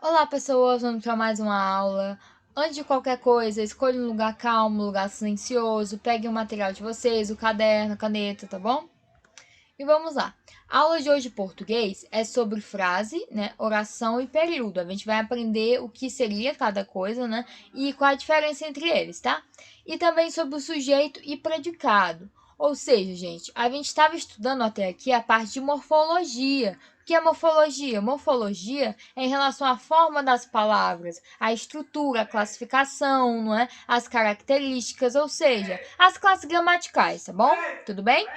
Olá, pessoas, vamos para mais uma aula. Antes de qualquer coisa, escolha um lugar calmo, um lugar silencioso, pegue o material de vocês, o caderno, a caneta, tá bom? E vamos lá. A aula de hoje de português é sobre frase, né, oração e período. A gente vai aprender o que seria cada coisa, né, e qual a diferença entre eles, tá? E também sobre o sujeito e predicado. Ou seja, gente, a gente estava estudando até aqui a parte de morfologia. O que é morfologia? Morfologia é em relação à forma das palavras, a estrutura, a classificação, não é? As características, ou seja, as classes gramaticais, tá bom? Tudo bem?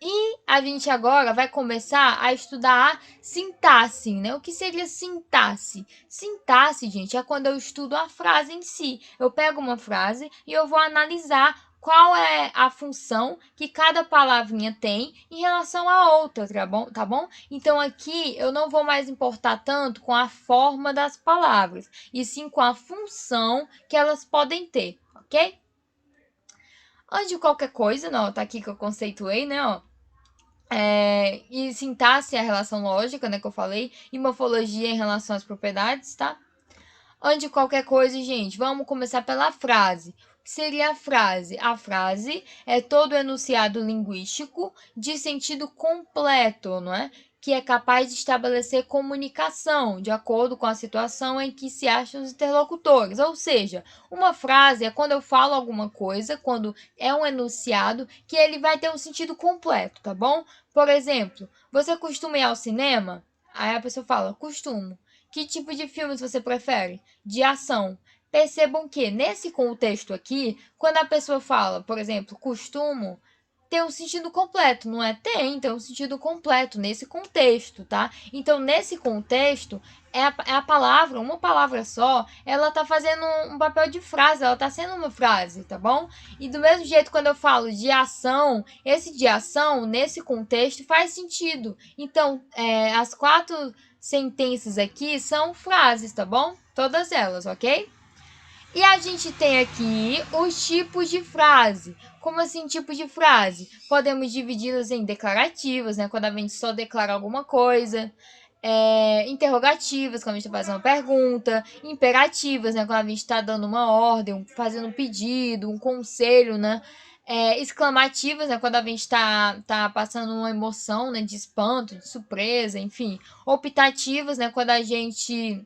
E a gente agora vai começar a estudar a sintaxe, né? O que seria sintaxe? Sintaxe, gente, é quando eu estudo a frase em si. Eu pego uma frase e eu vou analisar qual é a função que cada palavrinha tem em relação à outra, tá bom? Então aqui eu não vou mais importar tanto com a forma das palavras, e sim com a função que elas podem ter, ok? Antes de qualquer coisa, não, tá aqui que eu conceituei, né, ó. E sintaxe é a relação lógica, né, que eu falei, e morfologia em relação às propriedades, tá? Antes de qualquer coisa, gente, vamos começar pela frase. O que seria a frase? A frase é todo enunciado linguístico de sentido completo, não é? Que é capaz de estabelecer comunicação de acordo com a situação em que se acham os interlocutores. Ou seja, uma frase é quando eu falo alguma coisa, quando é um enunciado, que ele vai ter um sentido completo, tá bom? Por exemplo, você costuma ir ao cinema? Aí a pessoa fala, costumo. Que tipo de filmes você prefere? De ação. Percebam que, nesse contexto aqui, quando a pessoa fala, por exemplo, costumo, tem um sentido completo, não é? Tem um sentido completo nesse contexto, tá? Então, nesse contexto, é a palavra, uma palavra só, ela tá fazendo um papel de frase, ela tá sendo uma frase, tá bom? E do mesmo jeito, quando eu falo de ação, esse de ação, nesse contexto, faz sentido. Então, as quatro sentenças aqui são frases, tá bom? Todas elas, ok? E a gente tem aqui os tipos de frase. Como assim, tipos de frase? Podemos dividi-las em declarativas, né? Quando a gente só declara alguma coisa. Interrogativas, quando a gente está fazendo uma pergunta. Imperativas, né? Quando a gente está dando uma ordem, fazendo um pedido, um conselho, né? Exclamativas, né? Quando a gente tá passando uma emoção, né? De espanto, de surpresa, enfim. Optativas, né? Quando a gente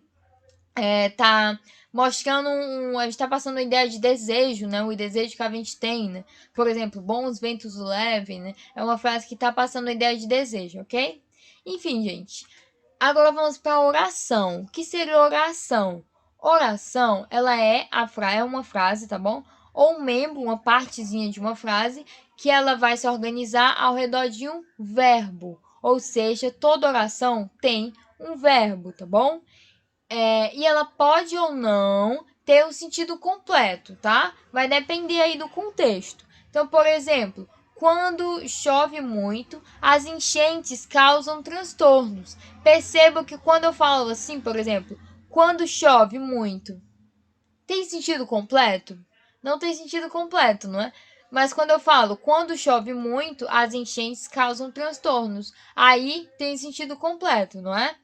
tá mostrando a gente tá passando uma ideia de desejo, né? O desejo que a gente tem, né? Por exemplo, bons ventos o levem, né? É uma frase que tá passando uma ideia de desejo, ok? Enfim, gente. Agora vamos para a oração. O que seria oração? Oração, ela é uma frase, tá bom? Ou um membro, uma partezinha de uma frase que ela vai se organizar ao redor de um verbo. Ou seja, toda oração tem um verbo, tá bom? E ela pode ou não ter o sentido completo, tá? Vai depender aí do contexto. Então, por exemplo, quando chove muito, as enchentes causam transtornos. Perceba que quando eu falo assim, por exemplo, quando chove muito, tem sentido completo? Não tem sentido completo, não é? Mas quando eu falo quando chove muito, as enchentes causam transtornos. Aí tem sentido completo, não é?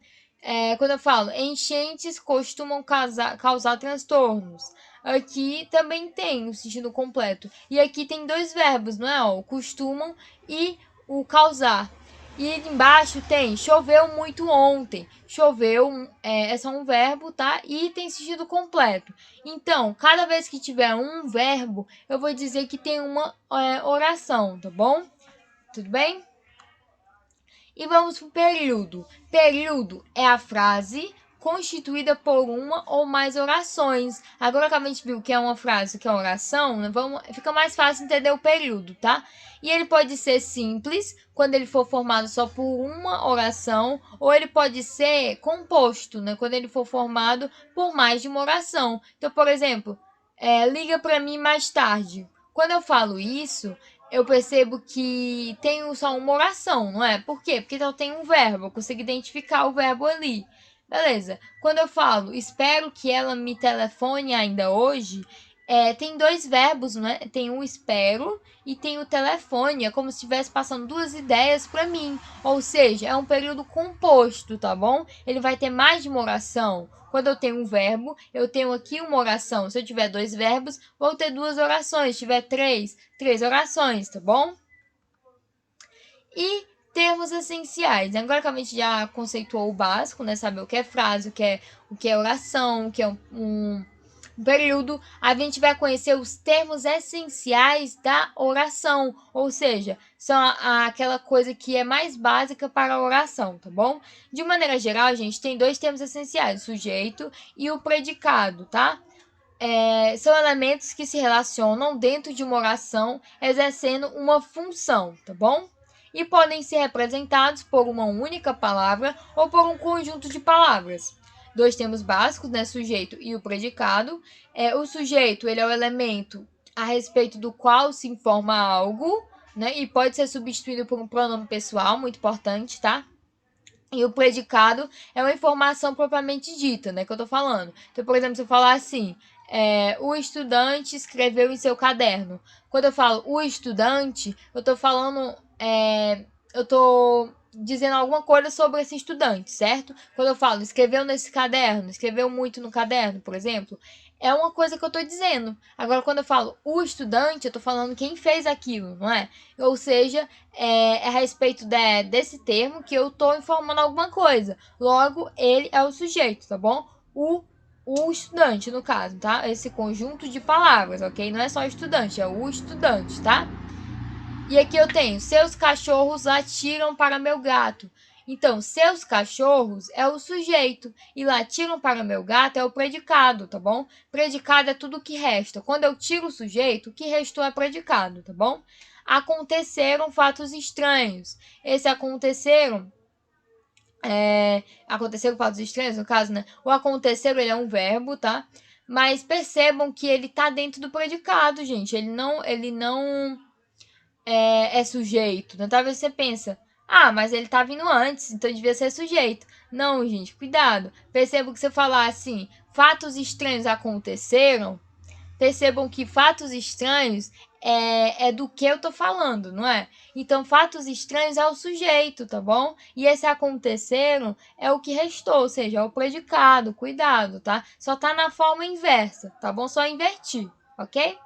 Quando eu falo enchentes costumam causar transtornos. Aqui também tem o sentido completo. E aqui tem dois verbos, não é? O costumam e o causar. E embaixo tem choveu muito ontem. Choveu é só um verbo, tá? E tem sentido completo. Então, cada vez que tiver um verbo, eu vou dizer que tem uma oração, tá bom? Tudo bem? E vamos para o período. Período é a frase constituída por uma ou mais orações. Agora que a gente viu que é uma frase, que é uma oração, né, fica mais fácil entender o período, tá? E ele pode ser simples, quando ele for formado só por uma oração, ou ele pode ser composto, né, quando ele for formado por mais de uma oração. Então, por exemplo, liga para mim mais tarde. Quando eu falo isso, eu percebo que tem só uma oração, não é? Por quê? Porque só tem um verbo, eu consigo identificar o verbo ali. Beleza. Quando eu falo, espero que ela me telefone ainda hoje, Tem dois verbos, né? Tem o espero e tem o telefone. É como se estivesse passando duas ideias para mim. Ou seja, é um período composto, tá bom? Ele vai ter mais de uma oração. Quando eu tenho um verbo, eu tenho aqui uma oração. Se eu tiver dois verbos, vou ter duas orações. Se tiver três orações, tá bom? E termos essenciais. Agora que a gente já conceituou o básico, né? Saber o que é frase, o que é oração, o que é um período, a gente vai conhecer os termos essenciais da oração, ou seja, são aquela coisa que é mais básica para a oração, tá bom? De maneira geral, a gente tem dois termos essenciais, o sujeito e o predicado, tá? São elementos que se relacionam dentro de uma oração, exercendo uma função, tá bom? E podem ser representados por uma única palavra ou por um conjunto de palavras. Dois termos básicos, né? Sujeito e o predicado. O sujeito, ele é o elemento a respeito do qual se informa algo, né? E pode ser substituído por um pronome pessoal, muito importante, tá? E o predicado é uma informação propriamente dita, né? Que eu tô falando. Então, por exemplo, se eu falar assim, o estudante escreveu em seu caderno. Quando eu falo o estudante, eu tô falando, eu tô dizendo alguma coisa sobre esse estudante, certo? Quando eu falo escreveu nesse caderno, escreveu muito no caderno, por exemplo, é uma coisa que eu tô dizendo. Agora, quando eu falo o estudante, eu tô falando quem fez aquilo, não é? Ou seja, a respeito desse termo que eu tô informando alguma coisa. Logo, ele é o sujeito, tá bom? O estudante, no caso, tá? Esse conjunto de palavras, ok? Não é só estudante, é o estudante, tá? E aqui eu tenho, seus cachorros latiram para meu gato. Então, seus cachorros é o sujeito e latiram para meu gato é o predicado, tá bom? Predicado é tudo que resta. Quando eu tiro o sujeito, o que restou é predicado, tá bom? Aconteceram fatos estranhos. Esse aconteceram aconteceram fatos estranhos, no caso, né? O aconteceram, ele é um verbo, tá? Mas percebam que ele tá dentro do predicado, gente. Ele não é sujeito. Né? Talvez você pensa, mas ele tá vindo antes, então devia ser sujeito. Não, gente, cuidado. Percebam que você falar assim, fatos estranhos aconteceram, percebam que fatos estranhos é do que eu tô falando, não é? Então, fatos estranhos é o sujeito, tá bom? E esse aconteceram é o que restou, ou seja, é o predicado, cuidado, tá? Só tá na forma inversa, tá bom? Só invertir, ok?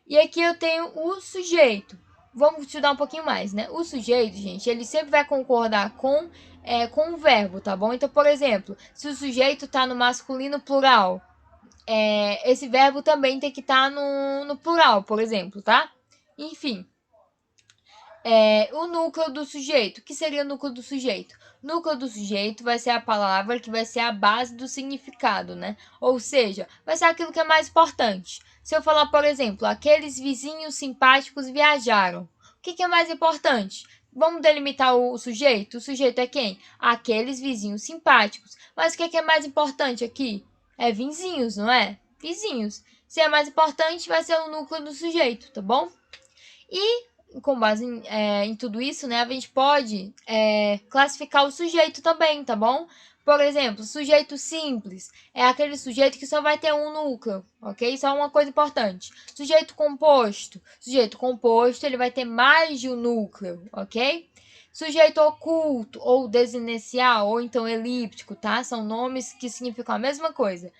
E aqui eu tenho o sujeito. Vamos estudar um pouquinho mais, né? O sujeito, gente, ele sempre vai concordar com o verbo, tá bom? Então, por exemplo, se o sujeito tá no masculino plural, esse verbo também tem que estar no plural, por exemplo, tá? Enfim, o núcleo do sujeito. O que seria o núcleo do sujeito? Núcleo do sujeito vai ser a palavra que vai ser a base do significado, né? Ou seja, vai ser aquilo que é mais importante. Se eu falar, por exemplo, aqueles vizinhos simpáticos viajaram. O que é mais importante? Vamos delimitar o sujeito? O sujeito é quem? Aqueles vizinhos simpáticos. Mas o que é mais importante aqui? É vizinhos, não é? Vizinhos. Se é mais importante, vai ser o núcleo do sujeito, tá bom? E, com base em tudo isso, né, a gente pode classificar o sujeito também, tá bom? Por exemplo, sujeito simples é aquele sujeito que só vai ter um núcleo, ok? Isso é uma coisa importante. Sujeito composto. Sujeito composto, ele vai ter mais de um núcleo, ok? Sujeito oculto, ou desinicial, ou então elíptico, tá? São nomes que significam a mesma coisa.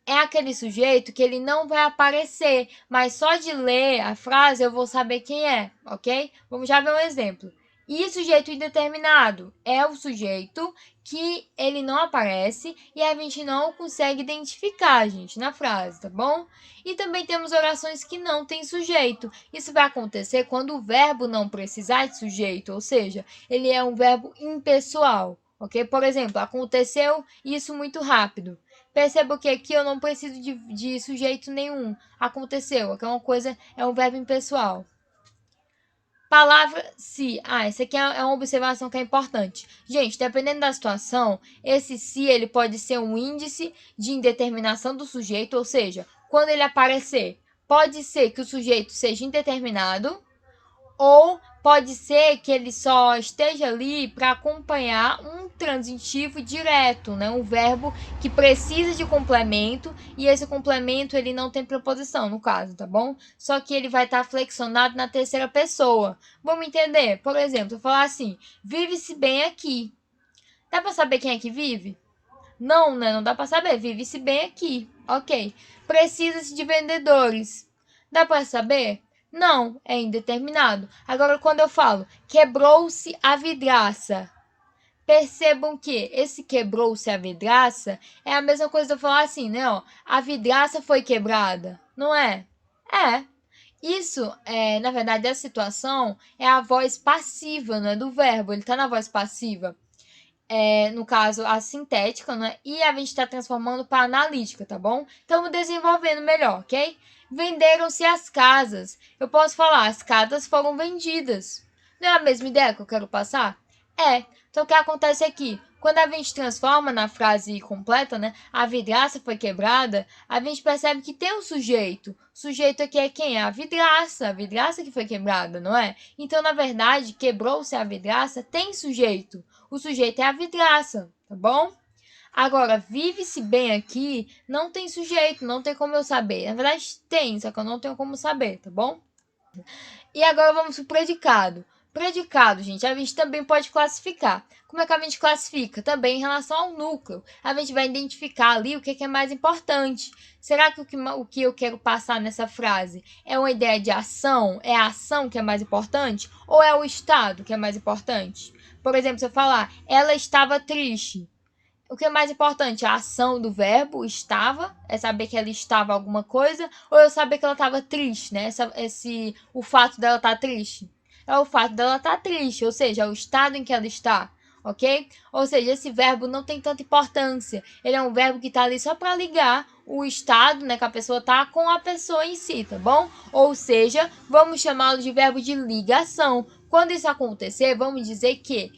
É aquele sujeito que ele não vai aparecer, mas só de ler a frase eu vou saber quem é, ok? Vamos já ver um exemplo. E sujeito indeterminado é o sujeito que ele não aparece e a gente não consegue identificar, gente, na frase, tá bom? E também temos orações que não têm sujeito. Isso vai acontecer quando o verbo não precisar de sujeito, ou seja, ele é um verbo impessoal, ok? Por exemplo, aconteceu isso muito rápido. Perceba que aqui eu não preciso de sujeito nenhum. Aconteceu, que é uma coisa, é um verbo impessoal. Palavra se. Essa aqui é uma observação que é importante. Gente, dependendo da situação, esse se ele pode ser um índice de indeterminação do sujeito, ou seja, quando ele aparecer, pode ser que o sujeito seja indeterminado ou pode ser que ele só esteja ali para acompanhar um transitivo direto, né? Um verbo que precisa de complemento e esse complemento ele não tem preposição, no caso, tá bom? Só que ele vai estar flexionado na terceira pessoa. Vamos entender? Por exemplo, eu falar assim, vive-se bem aqui. Dá para saber quem é que vive? Não, né? Não dá para saber. Vive-se bem aqui. Ok. Precisa-se de vendedores. Dá para saber? Não, é indeterminado. Agora, quando eu falo quebrou-se a vidraça, percebam que esse quebrou-se a vidraça é a mesma coisa de eu falar assim, né? Ó, a vidraça foi quebrada, não é? É. Isso, na verdade, a situação é a voz passiva, não é do verbo. Ele está na voz passiva. No caso, a sintética, né? E a gente está transformando para analítica, tá bom? Estamos desenvolvendo melhor, ok? Venderam-se as casas. Eu posso falar, as casas foram vendidas. Não é a mesma ideia que eu quero passar? Então o que acontece aqui? Quando a gente transforma na frase completa, né? A vidraça foi quebrada, a gente percebe que tem um sujeito. O sujeito aqui é quem? É a vidraça que foi quebrada, não é? Então, na verdade, quebrou-se a vidraça, tem sujeito. O sujeito é a vidraça, tá bom? Agora, vive-se bem aqui, não tem sujeito, não tem como eu saber. Na verdade, tem, só que eu não tenho como saber, tá bom? E agora vamos para o predicado. Predicado, gente, a gente também pode classificar. Como é que a gente classifica? Também em relação ao núcleo. A gente vai identificar ali o que é mais importante. Será que o que eu quero passar nessa frase é uma ideia de ação? É a ação que é mais importante? Ou é o estado que é mais importante? Por exemplo, se eu falar, ela estava triste. O que é mais importante? A ação do verbo estava, é saber que ela estava alguma coisa, ou eu saber que ela estava triste, né? O fato dela estar triste. É o fato dela estar triste, ou seja, é o estado em que ela está, ok? Ou seja, esse verbo não tem tanta importância. Ele é um verbo que está ali só para ligar o estado, né, que a pessoa está com a pessoa em si, tá bom? Ou seja, vamos chamá-lo de verbo de ligação. Quando isso acontecer, vamos dizer que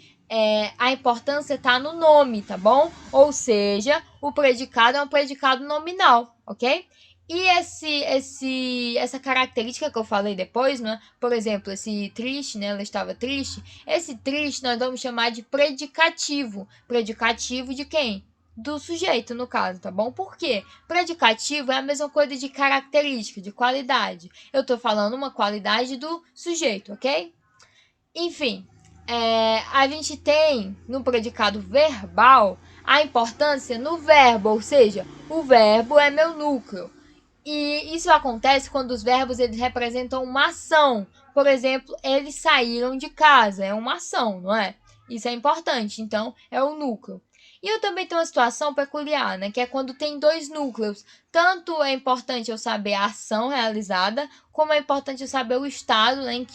a importância está no nome, tá bom? Ou seja, o predicado é um predicado nominal, ok? E essa característica que eu falei depois, né? Por exemplo, esse triste, né? Ela estava triste. Esse triste nós vamos chamar de predicativo. Predicativo de quem? Do sujeito, no caso, tá bom? Por quê? Predicativo é a mesma coisa de característica, de qualidade. Eu tô falando uma qualidade do sujeito, ok? Enfim, a gente tem no predicado verbal a importância no verbo, ou seja, o verbo é meu núcleo. E isso acontece quando os verbos eles representam uma ação. Por exemplo, eles saíram de casa, é uma ação, não é? Isso é importante, então é o núcleo. E eu também tenho uma situação peculiar, né? Que é quando tem dois núcleos. Tanto é importante eu saber a ação realizada, como é importante eu saber o estado, né, em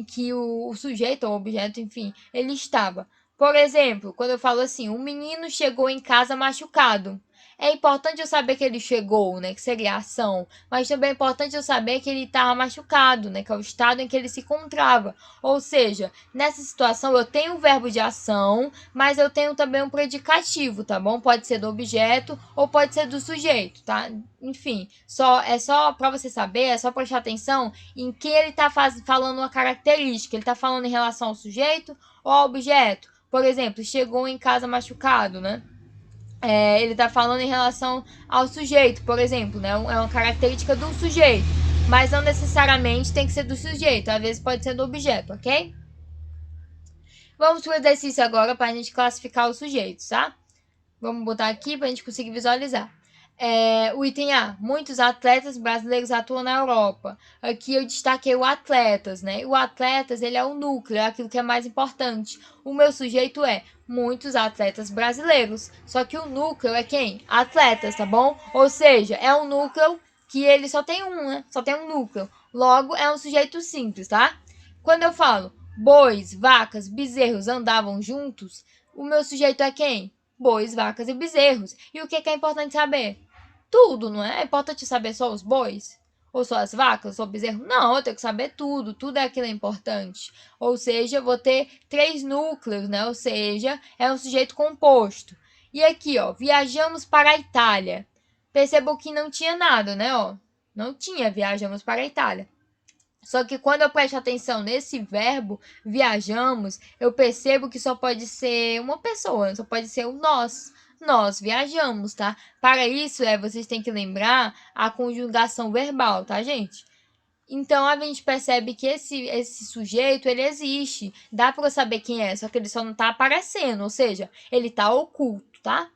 que o sujeito ou objeto, enfim, ele estava. Por exemplo, quando eu falo assim, um menino chegou em casa machucado. É importante eu saber que ele chegou, né, que seria a ação, mas também é importante eu saber que ele estava machucado, né, que é o estado em que ele se encontrava. Ou seja, nessa situação eu tenho o verbo de ação, mas eu tenho também um predicativo, tá bom? Pode ser do objeto ou pode ser do sujeito, tá? Enfim, é só para você saber, é só prestar atenção em que ele está falando uma característica. Ele está falando em relação ao sujeito ou ao objeto. Por exemplo, chegou em casa machucado, né? Ele está falando em relação ao sujeito, por exemplo, né? É uma característica do sujeito, mas não necessariamente tem que ser do sujeito, às vezes pode ser do objeto, ok? Vamos para o exercício agora para a gente classificar os sujeitos, tá? Vamos botar aqui para a gente conseguir visualizar. O item A, muitos atletas brasileiros atuam na Europa. Aqui eu destaquei o atletas, né? O atletas, ele é o núcleo, é aquilo que é mais importante. O meu sujeito é muitos atletas brasileiros. Só que o núcleo é quem? Atletas, tá bom? Ou seja, é um núcleo que ele só tem um, né? Só tem um núcleo. Logo, é um sujeito simples, tá? Quando eu falo bois, vacas, bezerros andavam juntos, o meu sujeito é quem? Bois, vacas e bezerros. E o que é importante saber? Tudo, não é? É importante saber só os bois? Ou só as vacas, só o bezerro? Não, eu tenho que saber tudo. Tudo é aquilo é importante. Ou seja, eu vou ter 3 núcleos, né? Ou seja, é um sujeito composto. E aqui, ó, viajamos para a Itália. Percebam que não tinha nada, né? Ó, não tinha viajamos para a Itália. Só que quando eu presto atenção nesse verbo, viajamos, eu percebo que só pode ser uma pessoa, só pode ser o nós. Nós viajamos, tá? Para isso, vocês têm que lembrar a conjugação verbal, tá, gente? Então a gente percebe que esse sujeito, ele existe. Dá para eu saber quem é, só que ele só não tá aparecendo, ou seja, ele tá oculto, tá?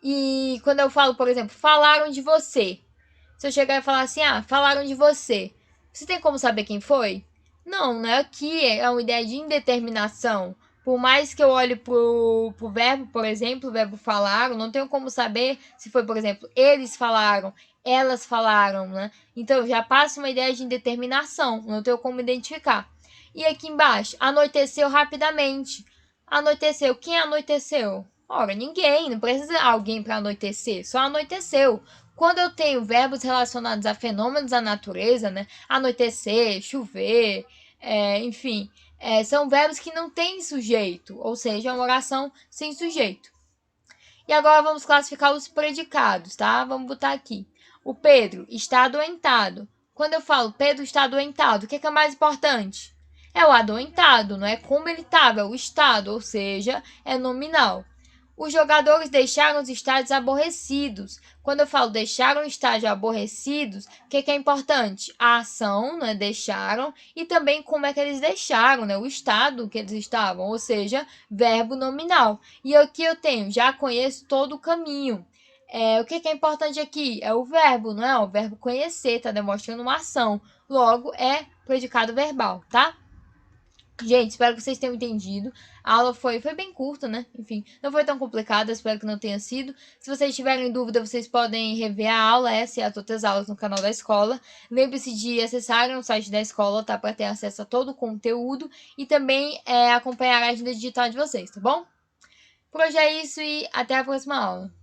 E quando eu falo, por exemplo, falaram de você. Se eu chegar e falar assim, falaram de você. Você tem como saber quem foi? Não, né? Aqui é uma ideia de indeterminação. Por mais que eu olhe pro verbo, por exemplo, o verbo falaram, não tenho como saber se foi, por exemplo, eles falaram, elas falaram, né? Então já passa uma ideia de indeterminação, não tenho como identificar. E aqui embaixo, anoiteceu rapidamente. Anoiteceu. Quem anoiteceu? Ora, ninguém, não precisa alguém para anoitecer, só anoiteceu. Quando eu tenho verbos relacionados a fenômenos da natureza, né? Anoitecer, chover, enfim, são verbos que não têm sujeito, ou seja, é uma oração sem sujeito. E agora vamos classificar os predicados, tá? Vamos botar aqui. O Pedro está adoentado. Quando eu falo Pedro está adoentado, o que é mais importante? É o adoentado, não é como ele estava, é o estado, ou seja, é nominal. Os jogadores deixaram os estádios aborrecidos. Quando eu falo deixaram o estádio aborrecidos, o que é importante? A ação, né, deixaram, e também como é que eles deixaram, né, o estado que eles estavam, ou seja, verbo nominal. E aqui eu tenho, já conheço todo o caminho. O que é importante aqui? É o verbo, não é? O verbo conhecer, está demonstrando uma ação. Logo, é predicado verbal, tá? Gente, espero que vocês tenham entendido. A aula foi bem curta, né? Enfim, não foi tão complicada, espero que não tenha sido. Se vocês tiverem dúvida, vocês podem rever a aula, essa e as outras aulas no canal da escola. Lembre-se de acessar o site da escola, tá? Para ter acesso a todo o conteúdo e também acompanhar a agenda digital de vocês, tá bom? Por hoje é isso e até a próxima aula.